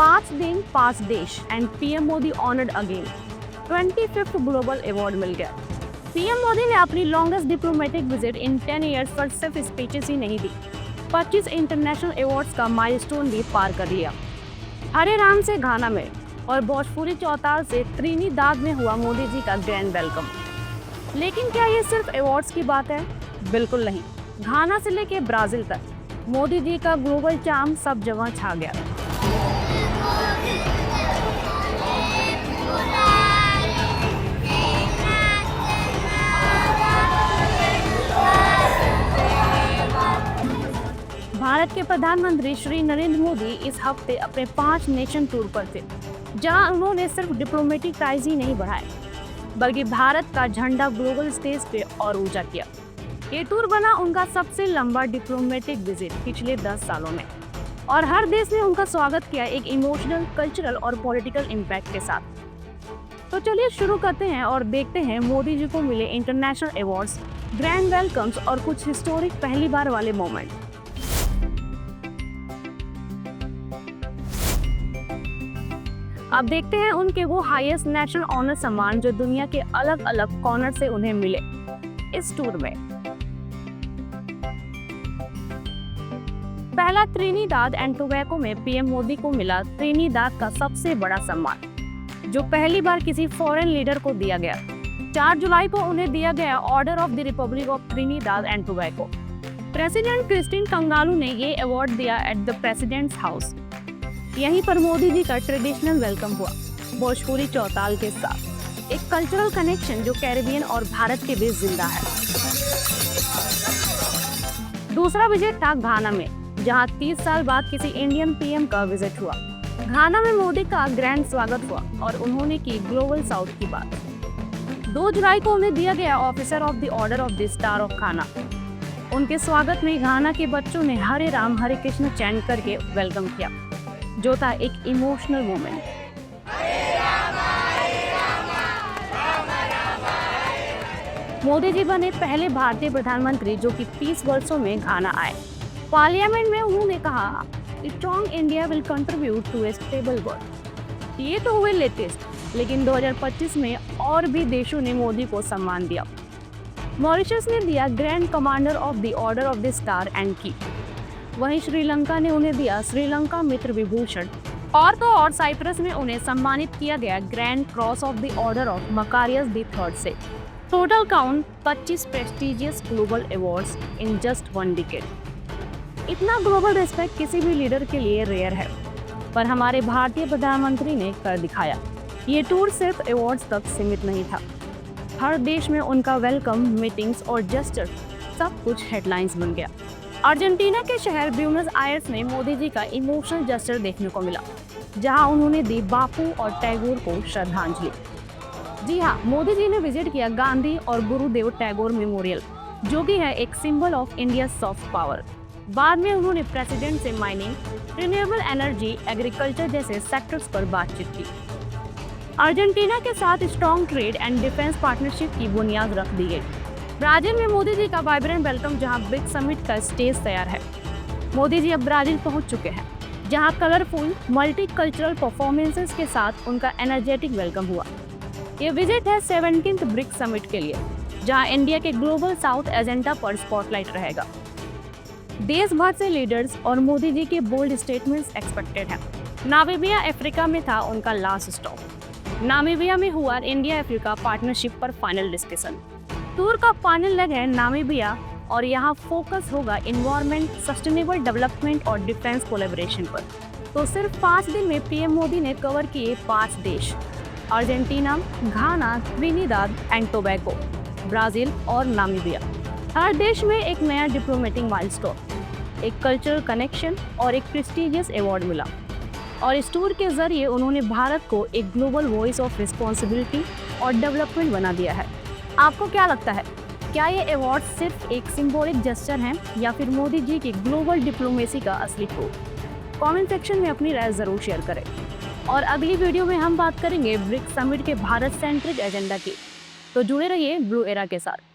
5 दिन 5 देश and PM Modi honoured again 25th global award मिल गया। पीएम मोदी ने अपनी longest diplomatic visit in 10 years पर सिर्फ स्पीचेस ही नहीं दी, 25 इंटरनेशनल अवार्ड्स का माइलस्टोन भी पार कर लिया। हरे राम से घाना में और भोजपुरी चौताल से त्रिनिदाद में हुआ मोदी जी का ग्रैंड वेलकम। लेकिन क्या ये सिर्फ अवार्ड्स की बात है? बिल्कुल नहीं। घाना से लेके ब्राजील तक मोदी जी का ग्लोबल चार्म सब जगह छा गया। भारत के प्रधानमंत्री श्री नरेंद्र मोदी इस हफ्ते अपने 5 नेशन टूर पर थे, जहां उन्होंने सिर्फ डिप्लोमेटिक टाइज ही नहीं बढ़ाए, बल्कि भारत का झंडा ग्लोबल स्टेज पे और ऊंचा किया। ये टूर बना उनका सबसे लंबा डिप्लोमेटिक विजिट पिछले 10 सालों में, और हर देश ने उनका स्वागत किया एक इमोशनल, कल्चरल और पॉलिटिकल इम्पैक्ट के साथ। तो चलिए शुरू करते हैं और देखते हैं मोदी जी को मिले इंटरनेशनल अवार्ड्स, ग्रैंड वेलकम्स और कुछ हिस्टोरिक पहली बार वाले मोमेंट। अब देखते हैं उनके वो हाईएस्ट नेशनल ऑनर सम्मान जो दुनिया के अलग अलग कॉर्नर से उन्हें मिले इस टूर में। पहला, त्रिनिदाद एंड टोबैगो में पीएम मोदी को मिला त्रिनिदाद का सबसे बड़ा सम्मान, जो पहली बार किसी फॉरेन लीडर को दिया गया। 4 जुलाई को उन्हें दिया गया order of the republic of Trinidad and Tobago. President Christine Kangaloo ने ये अवार्ड दिया एट द प्रेसिडेंट्स हाउस। यहीं पर मोदी जी का ट्रेडिशनल वेलकम हुआ भोजपुरी चौताल के साथ, एक कल्चरल कनेक्शन जो कैरिबियन और भारत के बीच जिंदा है। दूसरा विजिट था घाना में, जहां 30 साल बाद किसी इंडियन पीएम का विजिट हुआ। घाना में मोदी का ग्रैंड स्वागत हुआ और उन्होंने की ग्लोबल साउथ की बात। 2 जुलाई को उन्हें दिया गया officer of the order of the star of घाना। उनके स्वागत में घाना के बच्चों ने हरे राम हरे कृष्ण चैंट करके वेलकम किया, जो था एक इमोशनल मोमेंट। मोदी जी बने पहले भारतीय प्रधानमंत्री जो कि 30 वर्षों में घाना आए। पार्लियामेंट में उन्होंने कहा, strong India will contribute to a stable world. ये तो हुए लेटेस्ट, लेकिन 2025 में और भी देशों ने मोदी को सम्मान दिया। मॉरिशस ने दिया grand commander of the order of the star and की। वहीं श्रीलंका ने उन्हें दिया श्रीलंका मित्र विभूषण, और तो और साइप्रस में उन्हें सम्मानित किया गया grand cross of the order of Makarios III से। Total count 25 prestigious global awards in just 1 decade. इतना ग्लोबल रिस्पेक्ट किसी भी लीडर के लिए रेयर है, पर हमारे भारतीय प्रधानमंत्री ने कर दिखाया। ये टूर सिर्फ अवार्ड्स तक सीमित नहीं था, हर देश में उनका वेलकम, मीटिंग्स और जेस्चर सब कुछ हेडलाइंस बन गया। अर्जेंटीना के शहर ब्यूनस आयर्स में मोदी जी का इमोशनल जेस्चर देखने को मिला, जहां उन्होंने दी बापू और टैगोर को श्रद्धांजलि। जी हाँ, मोदी जी ने विजिट किया गांधी और गुरुदेव टैगोर मेमोरियल, जो कि है एक symbol of India soft power. बाद में उन्होंने प्रेसिडेंट से माइनिंग, रिन्यूएबल एनर्जी, एग्रीकल्चर जैसे सेक्टर्स पर बातचीत की। अर्जेंटीना के साथ strong trade and defence partnership की बुनियाद रख दी गई। ब्राजील में मोदी जी का वाइब्रेंट वेलकम, जहां ब्रिक्स समिट का स्टेज तैयार है। मोदी जी अब ब्राजील पहुंच चुके हैं, जहां कलरफुल मल्टी कल्चरल परफॉर्मेंसेस के साथ उनका एनर्जेटिक वेलकम हुआ। ये विजिट है 17th ब्रिक्स समिट के लिए, जहां इंडिया के ग्लोबल साउथ एजेंडा पर स्पॉटलाइट रहेगा। देश भर से लीडर्स और मोदी जी के बोल्ड स्टेटमेंट्स एक्सपेक्टेड हैं। नामीबिया अफ्रीका में था उनका लास्ट स्टॉप। नामीबिया में हुआ इंडिया अफ्रीका पार्टनरशिप पर फाइनल डिस्कशन। टूर का फाइनल लेग है नामीबिया, और यहाँ फोकस होगा इन्वायरमेंट, सस्टेनेबल डेवलपमेंट और डिफेंस कोलैबोरेशन पर। तो सिर्फ 5 दिन में पीएम मोदी ने कवर किए 5 देश: Argentina, Ghana, Trinidad and Tobago, Brazil और नामीबिया। हर देश में एक नया डिप्लोमेटिक माइलस्टोन, एक कल्चरल कनेक्शन और एक प्रेस्टिजियस अवार्ड मिला। और इस टूर के जरिए उन्होंने भारत को एक ग्लोबल वॉइस ऑफ रिस्पॉन्सिबिलिटी और डेवलपमेंट बना दिया है। आपको क्या लगता है, क्या ये अवार्ड सिर्फ एक सिंबॉलिक जेस्चर हैं या फिर मोदी जी की ग्लोबल डिप्लोमेसी का असली प्रूफ? कमेंट सेक्शन में अपनी राय जरूर शेयर करें। और अगली वीडियो में हम बात करेंगे ब्रिक्स समिट के भारत सेंट्रिक एजेंडा की। तो जुड़े रहिए ब्लू एरा के साथ।